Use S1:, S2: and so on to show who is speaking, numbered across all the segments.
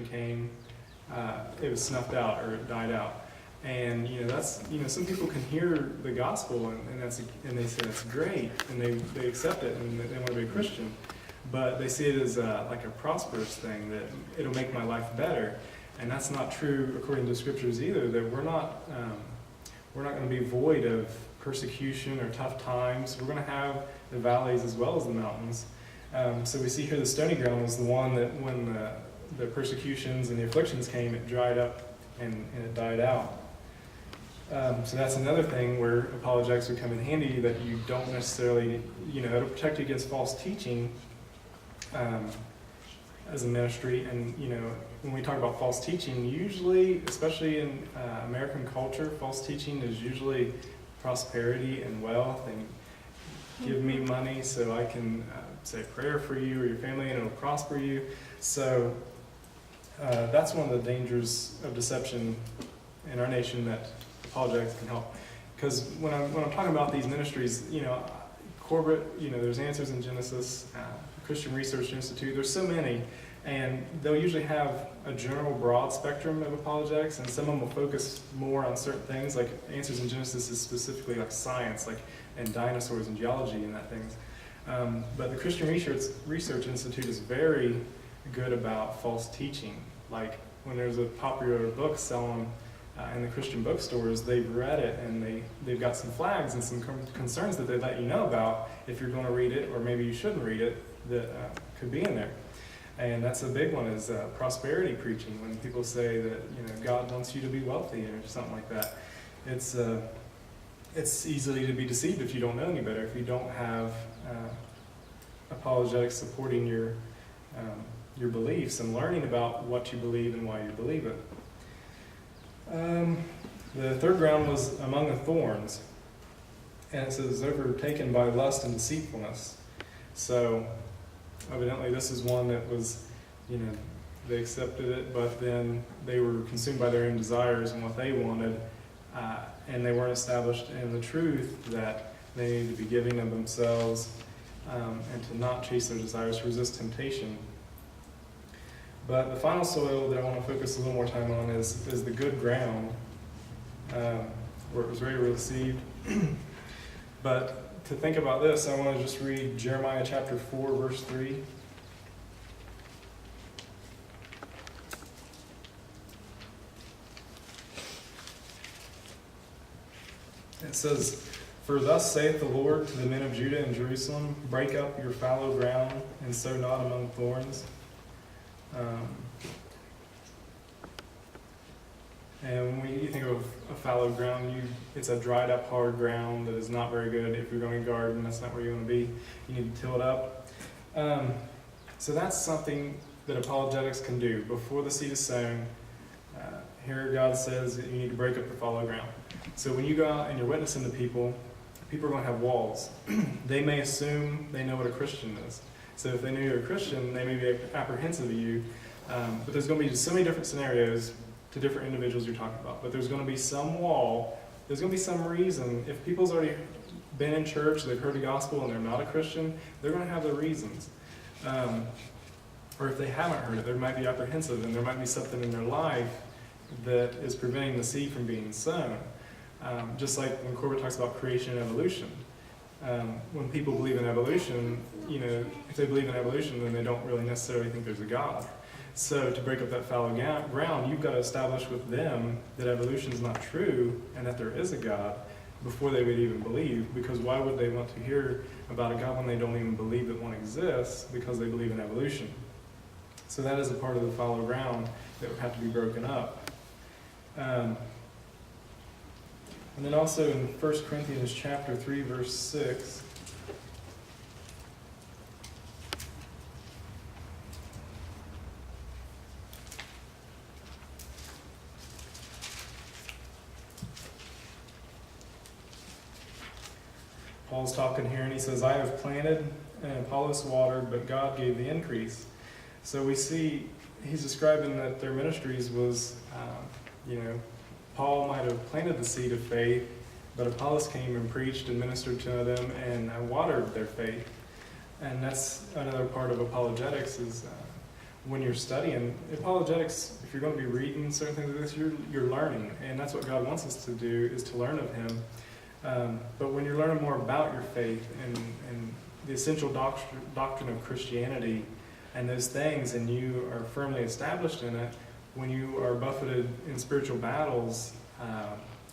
S1: came, it was snuffed out or it died out. And that's some people can hear the gospel and they say that's great and they accept it and they want to be a Christian, but they see it as like a prosperous thing that it'll make my life better, and that's not true according to scriptures either. That we're not going to be void of persecution or tough times. We're going to have the valleys as well as the mountains. So we see here the stony ground was the one that when the persecutions and the afflictions came, it dried up and it died out. So that's another thing where apologetics would come in handy, that you don't necessarily, it'll protect you against false teaching as a ministry. And, when we talk about false teaching, usually, especially in American culture, false teaching is usually prosperity and wealth and give me money so I can say a prayer for you or your family and it'll prosper you. So that's one of the dangers of deception in our nation that apologetics can help. Because when I'm talking about these ministries, Corbett, there's Answers in Genesis, Christian Research Institute, there's so many, and they'll usually have a general broad spectrum of apologetics, and some of them will focus more on certain things, like Answers in Genesis is specifically like science, and dinosaurs and geology and that things. But the Christian Research Institute is very good about false teaching. Like when there's a popular book selling in the Christian bookstores, they've read it and they've got some flags and some concerns that they let you know about if you're going to read it, or maybe you shouldn't read it, that could be in there. And that's a big one, is prosperity preaching. When people say that God wants you to be wealthy or something like that, it's easily to be deceived if you don't know any better, if you don't have apologetics supporting your beliefs and learning about what you believe and why you believe it. The third ground was among the thorns, and it says overtaken by lust and deceitfulness. So evidently this is one that was, they accepted it, but then they were consumed by their own desires and what they wanted, and they weren't established in the truth that they needed to be giving of themselves and to not chase their desires, to resist temptation. But the final soil that I want to focus a little more time on is the good ground, where it was ready to receive. But to think about this, I want to just read Jeremiah chapter 4, verse 3. It says, "For thus saith the Lord to the men of Judah and Jerusalem, break up your fallow ground, and sow not among thorns." And when you think of a fallow ground, it's a dried up, hard ground that is not very good. If you're going to garden, that's not where you want to be. You need to till it up. So that's something that apologetics can do. Before the seed is sown, here God says that you need to break up the fallow ground. So when you go out and you're witnessing to people are going to have walls. They may assume they know what a Christian is. So if they know you're a Christian, they may be apprehensive of you. But there's going to be so many different scenarios to different individuals you're talking about. But there's going to be some wall. There's going to be some reason. If people's already been in church, they've heard the gospel, and they're not a Christian, they're going to have their reasons. Or if they haven't heard it, they might be apprehensive, and there might be something in their life that is preventing the seed from being sown. Just like when Corbett talks about creation and evolution. When people believe in evolution, if they believe in evolution, then they don't really necessarily think there's a God. So to break up that fallow ground, you've got to establish with them that evolution is not true and that there is a God before they would even believe. Because why would they want to hear about a God when they don't even believe that one exists, because they believe in evolution? So that is a part of the fallow ground that would have to be broken up. And then also in 1 Corinthians chapter 3, verse 6, Paul's talking here and he says, "I have planted and Apollos watered, but God gave the increase." So we see he's describing that their ministries was, Paul might have planted the seed of faith, but Apollos came and preached and ministered to them and watered their faith. And that's another part of apologetics, is when you're studying apologetics, if you're going to be reading certain things like this, you're learning, and that's what God wants us to do, is to learn of Him. But when you're learning more about your faith and the essential doctrine of Christianity and those things, and you are firmly established in it, when you are buffeted in spiritual battles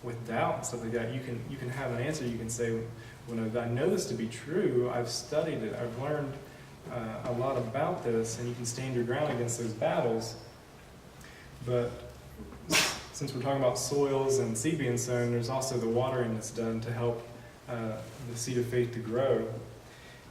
S1: with doubt and stuff like that, you can have an answer. You can say, when I know this to be true, I've studied it, I've learned a lot about this, and you can stand your ground against those battles. But since we're talking about soils and seed being sown, there's also the watering that's done to help the seed of faith to grow.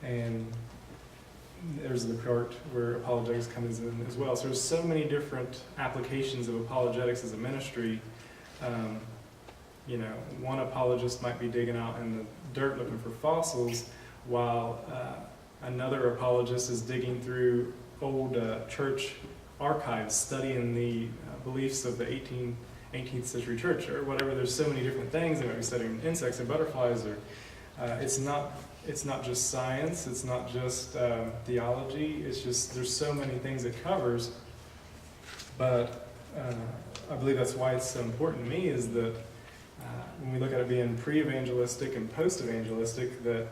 S1: And there's the part where apologetics comes in as well. So there's so many different applications of apologetics as a ministry. One apologist might be digging out in the dirt looking for fossils, while another apologist is digging through old church archives, studying the beliefs of the 18th century church or whatever. There's so many different things. They might be studying insects and butterflies, or it's not just science, it's not just theology, it's just, there's so many things it covers. But I believe that's why it's so important to me, is that when we look at it being pre-evangelistic and post-evangelistic, that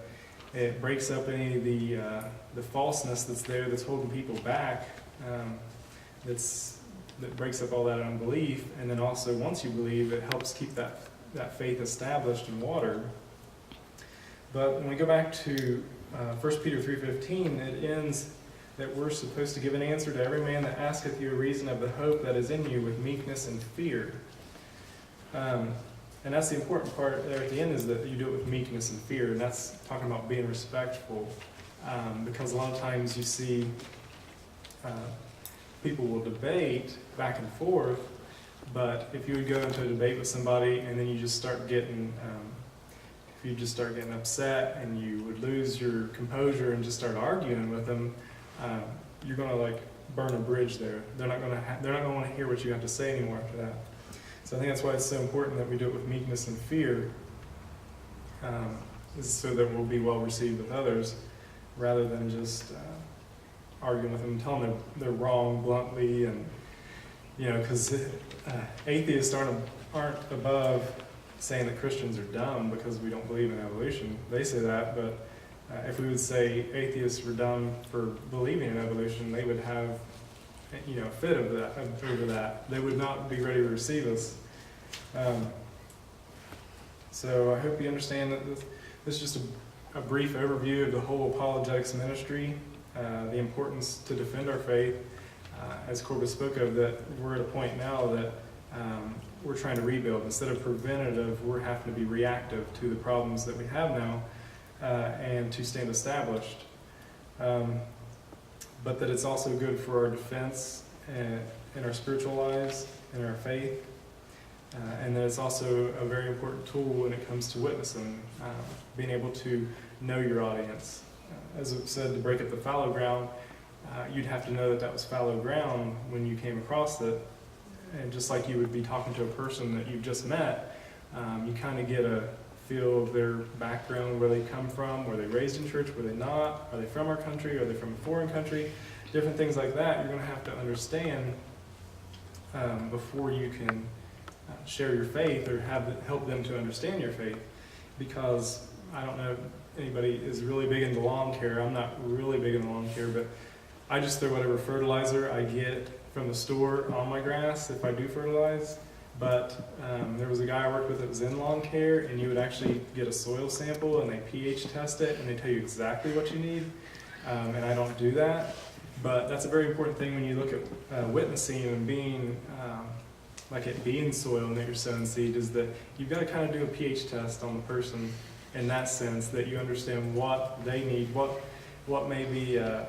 S1: it breaks up any of the falseness that's there, that's holding people back, that breaks up all that unbelief. And then also, once you believe, it helps keep that faith established and watered. But when we go back to 1 Peter 3:15, it ends that we're supposed to give an answer to every man that asketh you a reason of the hope that is in you with meekness and fear. And that's the important part there at the end, is that you do it with meekness and fear, and that's talking about being respectful. Because a lot of times you see people will debate back and forth, but if you would go into a debate with somebody and then you just start getting upset and you would lose your composure and just start arguing with them, you're going to burn a bridge there. They're not going to want to hear what you have to say anymore after that. So I think that's why it's so important that we do it with meekness and fear, so that we'll be well received with others, rather than just arguing with them, telling them they're wrong bluntly, and because atheists aren't above saying that Christians are dumb because we don't believe in evolution. They say that, but if we would say atheists were dumb for believing in evolution, they would have a fit of that, over that. They would not be ready to receive us. So I hope you understand that this is just a brief overview of the whole apologetics ministry, the importance to defend our faith. As Corbett spoke of, that we're at a point now that we're trying to rebuild. Instead of preventative, we're having to be reactive to the problems that we have now, and to stand established. But that it's also good for our defense in our spiritual lives, in our faith, and that it's also a very important tool when it comes to witnessing, being able to know your audience. As it said, to break up the fallow ground, you'd have to know that was fallow ground when you came across it. And just like you would be talking to a person that you've just met, you kind of get a feel of their background, where they come from, were they raised in church, were they not, are they from our country, are they from a foreign country, different things like that. You're going to have to understand before you can share your faith, or help them to understand your faith. Because I don't know if anybody is really big into lawn care. I'm not really big into lawn care, but I just throw whatever fertilizer I get from the store on my grass if I do fertilize. But there was a guy I worked with that was in lawn care, and you would actually get a soil sample and they pH test it and they tell you exactly what you need. And I don't do that. But that's a very important thing when you look at witnessing and being like it being soil and that you're sowing seed, is that you've got to kind of do a pH test on the person, in that sense that you understand what they need, what may be a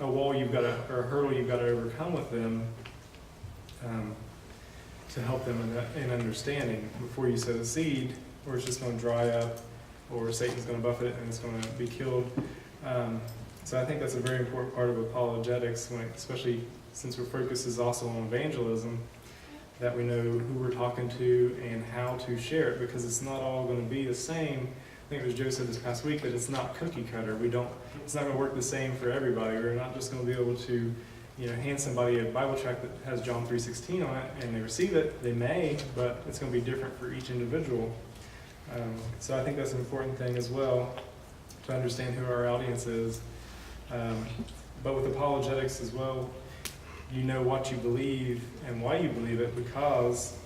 S1: wall you've got to, or a hurdle you've got to overcome with them, to help them in understanding before you sow the seed, or it's just going to dry up, or Satan's going to buffet it and it's going to be killed. So I think that's a very important part of apologetics, especially since our focus is also on evangelism, that we know who we're talking to and how to share it, because it's not all going to be the same. I think it was Joe said this past week that it's not cookie cutter. It's not going to work the same for everybody. We're not just going to be able to hand somebody a Bible tract that has John 3:16 on it and they receive it, they may, but it's going to be different for each individual. So I think that's an important thing as well, to understand who our audience is. But with apologetics as well, you know what you believe and why you believe it, because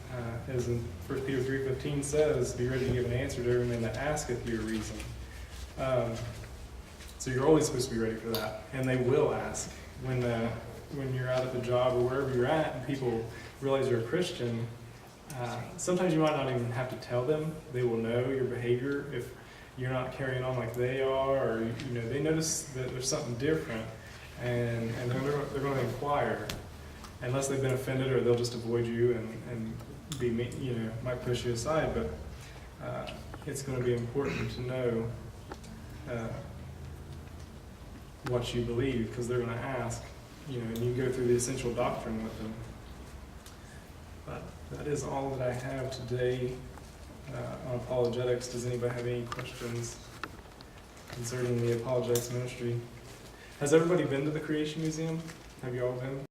S1: as in 1 Peter 3:15 says, be ready to give an answer to every man that asketh you a reason. So you're always supposed to be ready for that, and they will ask when you're out at the job or wherever you're at, and people realize you're a Christian. Sometimes you might not even have to tell them; they will know your behavior if you're not carrying on like they are, or they notice that there's something different, and they're going to inquire, unless they've been offended, or they'll just avoid you and be might push you aside. But it's going to be important to know what you believe, because they're going to ask, and you go through the essential doctrine with them. But that is all that I have today on apologetics. Does anybody have any questions concerning the apologetics ministry? Has everybody been to the Creation Museum? Have you all been?